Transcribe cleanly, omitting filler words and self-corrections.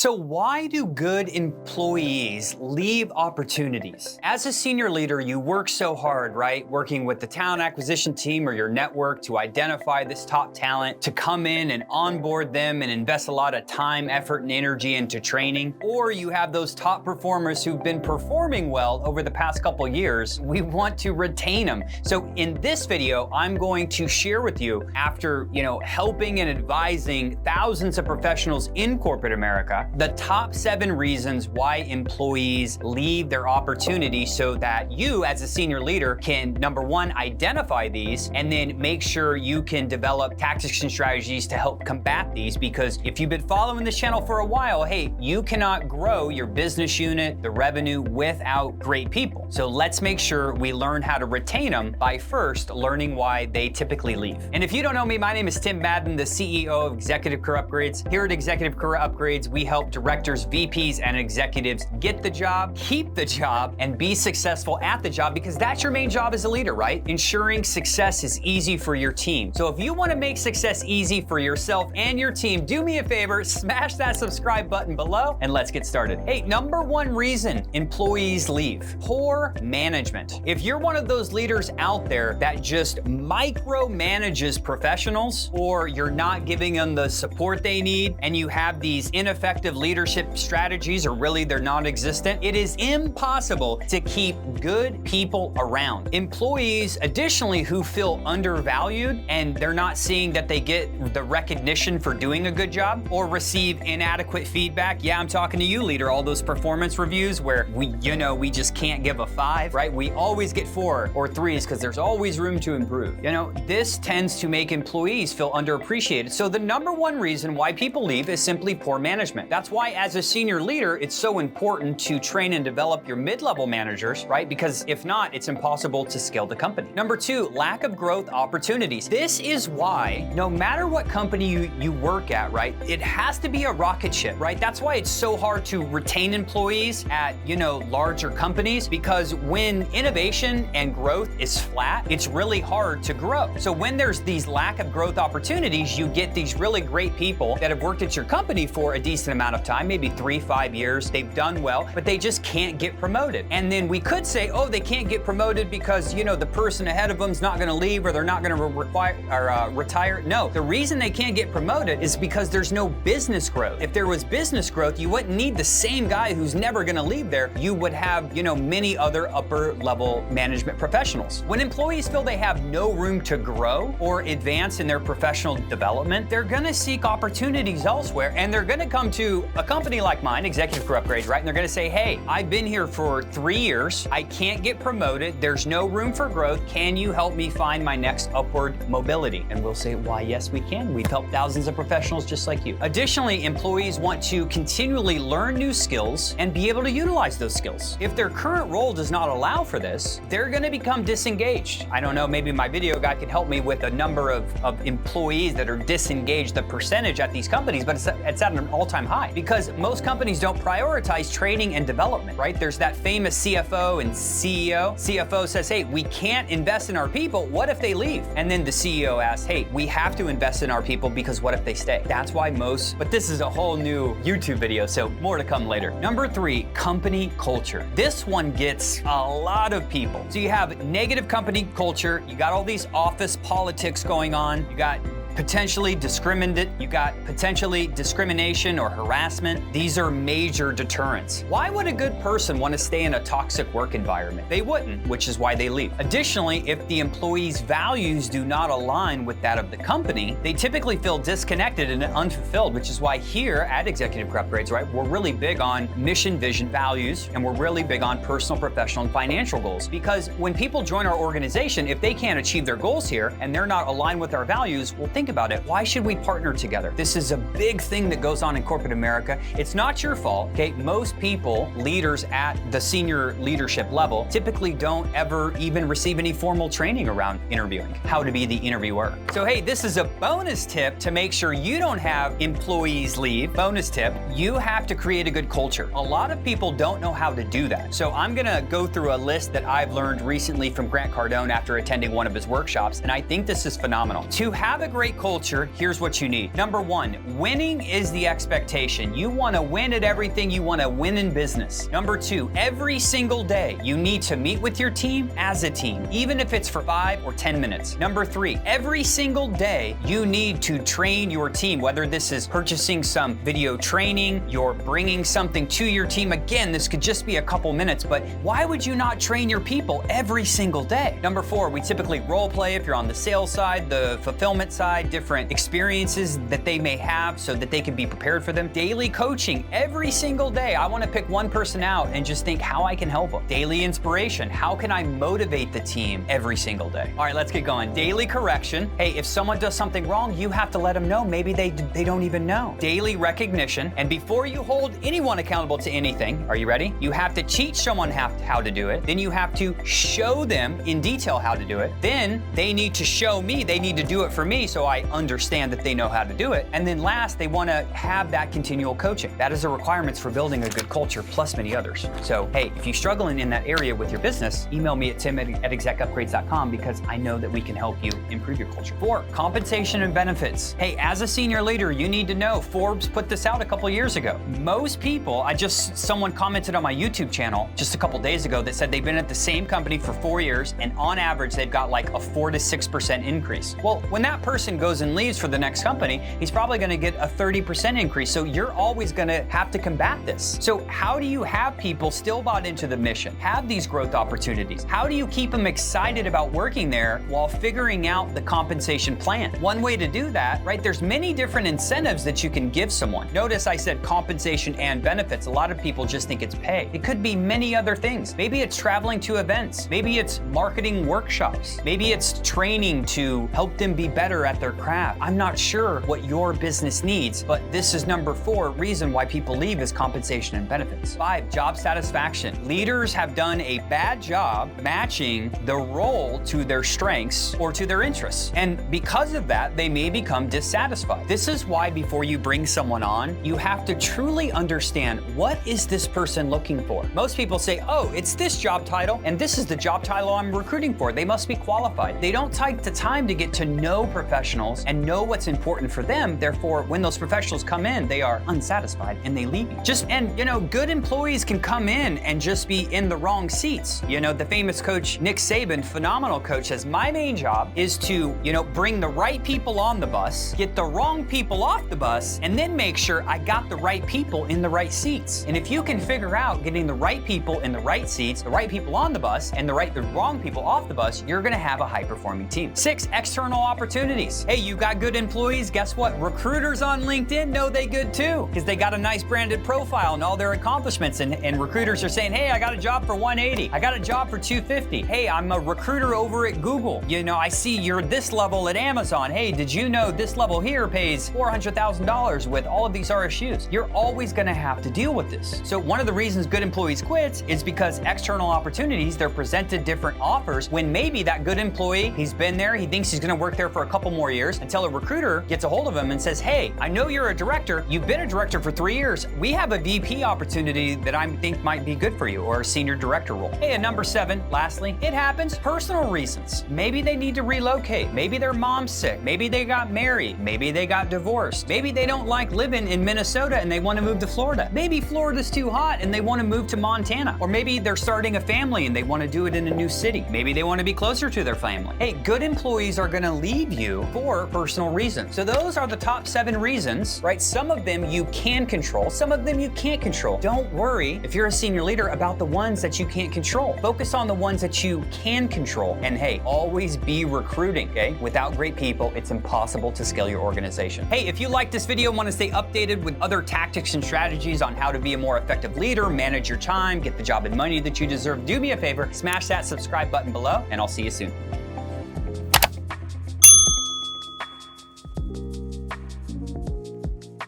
So why do good employees leave opportunities? As a senior leader, you work so hard, right? Working with the talent acquisition team or your network to identify this top talent, to come in and onboard them and invest a lot of time, effort, and energy into training. Or you have those top performers who've been performing well over the past couple years. We want to retain them. So in this video, I'm going to share with you, after helping and advising thousands of professionals in corporate America, the top 7 reasons why employees leave their opportunity, so that you as a senior leader can, number 1, identify these, and then make sure you can develop tactics and strategies to help combat these. Because if you've been following this channel for a while, hey, you cannot grow your business unit, the revenue, without great people. So let's make sure we learn how to retain them by first learning why they typically leave. And if you don't know me, my name is Tim Madden, the CEO of Executive Career Upgrades. Here at Executive Career Upgrades, we help directors, VPs, and executives get the job, keep the job, and be successful at the job, because that's your main job as a leader, right? Ensuring success is easy for your team. So if you want to make success easy for yourself and your team, do me a favor, smash that subscribe button below, and let's get started. Hey, number 1 reason employees leave: poor management. If you're one of those leaders out there that just micromanages professionals, or you're not giving them the support they need, and you have these ineffective leadership strategies, or really they're non-existent, it is impossible to keep good people around. Employees, additionally, who feel undervalued and they're not seeing that they get the recognition for doing a good job, or receive inadequate feedback. Yeah, I'm talking to you, leader. All those performance reviews where we just can't give a 5, right? We always get 4 or 3s because there's always room to improve. This tends to make employees feel underappreciated. So the number 1 reason why people leave is simply poor management. That's why as a senior leader, it's so important to train and develop your mid-level managers, right? Because if not, it's impossible to scale the company. Number 2, lack of growth opportunities. This is why no matter what company you work at, right, it has to be a rocket ship, right? That's why it's so hard to retain employees at, larger companies, because when innovation and growth is flat, it's really hard to grow. So when there's these lack of growth opportunities, you get these really great people that have worked at your company for a decent amount of time, maybe 3-5 years. They've done well, but they just can't get promoted. And then we could say, oh, they can't get promoted because, the person ahead of them's not going to leave, or they're not going to retire. No, the reason they can't get promoted is because there's no business growth. If there was business growth, you wouldn't need the same guy who's never going to leave there. You would have, many other upper level management professionals. When employees feel they have no room to grow or advance in their professional development, they're going to seek opportunities elsewhere, and they're going to come to a company like mine, Executive Career Upgrades, right? And they're going to say, hey, I've been here for 3 years. I can't get promoted. There's no room for growth. Can you help me find my next upward mobility? And we'll say, why, yes, we can. We've helped thousands of professionals just like you. Additionally, employees want to continually learn new skills and be able to utilize those skills. If their current role does not allow for this, they're going to become disengaged. I don't know, maybe my video guy could help me with a number of employees that are disengaged, the percentage at these companies, but it's at an all-time high, because most companies don't prioritize training and development, right? There's that famous CFO and CEO. CFO says, hey, we can't invest in our people. What if they leave? And then the CEO asks, hey, we have to invest in our people because what if they stay? That's why but this is a whole new YouTube video, so more to come later. Number 3, company culture. This one gets a lot of people. So you have negative company culture. You got all these office politics going on. You got potentially discrimination or harassment. These are major deterrents. Why would a good person want to stay in a toxic work environment? They wouldn't, which is why they leave. Additionally, if the employee's values do not align with that of the company, they typically feel disconnected and unfulfilled, which is why here at Executive Career Upgrades, right, we're really big on mission, vision, values, and we're really big on personal, professional, and financial goals. Because when people join our organization, if they can't achieve their goals here and they're not aligned with our values, well, think about it. Why should we partner together? This is a big thing that goes on in corporate America. It's not your fault, okay? Most people, leaders at the senior leadership level, typically don't ever even receive any formal training around interviewing, how to be the interviewer. So hey, this is a bonus tip to make sure you don't have employees leave. Bonus tip, you have to create a good culture. A lot of people don't know how to do that. So I'm gonna go through a list that I've learned recently from Grant Cardone after attending one of his workshops, and I think this is phenomenal. To have a great great culture, here's what you need. Number one, winning is the expectation. You want to win at everything. You want to win in business. Number two, every single day, you need to meet with your team as a team, even if it's for 5 or 10 minutes. Number three, every single day, you need to train your team, whether this is purchasing some video training, you're bringing something to your team. Again, this could just be a couple minutes, but why would you not train your people every single day? Number four, we typically role play if you're on the sales side, the fulfillment side, different experiences that they may have so that they can be prepared for them. Daily coaching every single day. I want to pick one person out and just think how I can help them. Daily inspiration. How can I motivate the team every single day? All right, let's get going. Daily correction. Hey, if someone does something wrong, you have to let them know. Maybe they don't even know. Daily recognition. And before you hold anyone accountable to anything, are you ready? You have to teach someone how to do it. Then you have to show them in detail how to do it. Then they need to show me, they need to do it for me so I understand that they know how to do it. And then last, they want to have that continual coaching. That is a requirement for building a good culture, plus many others. So, hey, if you're struggling in that area with your business, email me at tim@execupgrades.com because I know that we can help you improve your culture. 4, compensation and benefits. Hey, as a senior leader, you need to know, Forbes put this out a couple years ago. Most people, someone commented on my YouTube channel just a couple days ago that said they've been at the same company for 4 years, and on average, they've got like a 4 to 6% increase. Well, when that person goes and leaves for the next company, he's probably gonna get a 30% increase. So you're always gonna have to combat this. So how do you have people still bought into the mission, have these growth opportunities? How do you keep them excited about working there while figuring out the compensation plan? One way to do that, right, there's many different incentives that you can give someone. Notice I said compensation and benefits. A lot of people just think it's pay. It could be many other things. Maybe it's traveling to events. Maybe it's marketing workshops. Maybe it's training to help them be better at their craft. I'm not sure what your business needs, but this is number 4 reason why people leave is compensation and benefits. 5, job satisfaction. Leaders have done a bad job matching the role to their strengths or to their interests. And because of that, they may become dissatisfied. This is why before you bring someone on, you have to truly understand what is this person looking for. Most people say, oh, it's this job title, and this is the job title I'm recruiting for. They must be qualified. They don't take the time to get to know professionals and know what's important for them. Therefore, when those professionals come in, they are unsatisfied and they leave you. Good employees can come in and just be in the wrong seats. The famous coach, Nick Saban, phenomenal coach, says, my main job is to, bring the right people on the bus, get the wrong people off the bus, and then make sure I got the right people in the right seats. And if you can figure out getting the right people in the right seats, the right people on the bus, and the wrong people off the bus, you're gonna have a high-performing team. 6, external opportunities. Hey, you got good employees, guess what? Recruiters on LinkedIn know they good too, because they got a nice branded profile and all their accomplishments, and recruiters are saying, hey, I got a job for 180. I got a job for 250. Hey, I'm a recruiter over at Google. I see you're this level at Amazon. Hey, did you know this level here pays $400,000 with all of these RSUs? You're always gonna have to deal with this. So one of the reasons good employees quit is because external opportunities, they're presented different offers when maybe that good employee, he's been there, he thinks he's gonna work there for a couple more years until a recruiter gets a hold of him and says, hey, I know you're a director, you've been a director for 3 years, we have a VP opportunity that I think might be good for you, or a senior director role. Hey, and number 7, lastly, it happens, personal reasons. Maybe they need to relocate, maybe their mom's sick, maybe they got married, maybe they got divorced, maybe they don't like living in Minnesota and they want to move to Florida. Maybe Florida's too hot and they want to move to Montana. Or maybe they're starting a family and they want to do it in a new city. Maybe they want to be closer to their family. Hey, good employees are going to leave you for personal reasons. So those are the top 7 reasons, right? Some of them you can control, some of them you can't control. Don't worry if you're a senior leader about the ones that you can't control. Focus on the ones that you can control. And hey, always be recruiting, okay? Without great people, it's impossible to scale your organization. Hey, if you like this video and want to stay updated with other tactics and strategies on how to be a more effective leader, manage your time, get the job and money that you deserve, do me a favor, smash that subscribe button below, and I'll see you soon.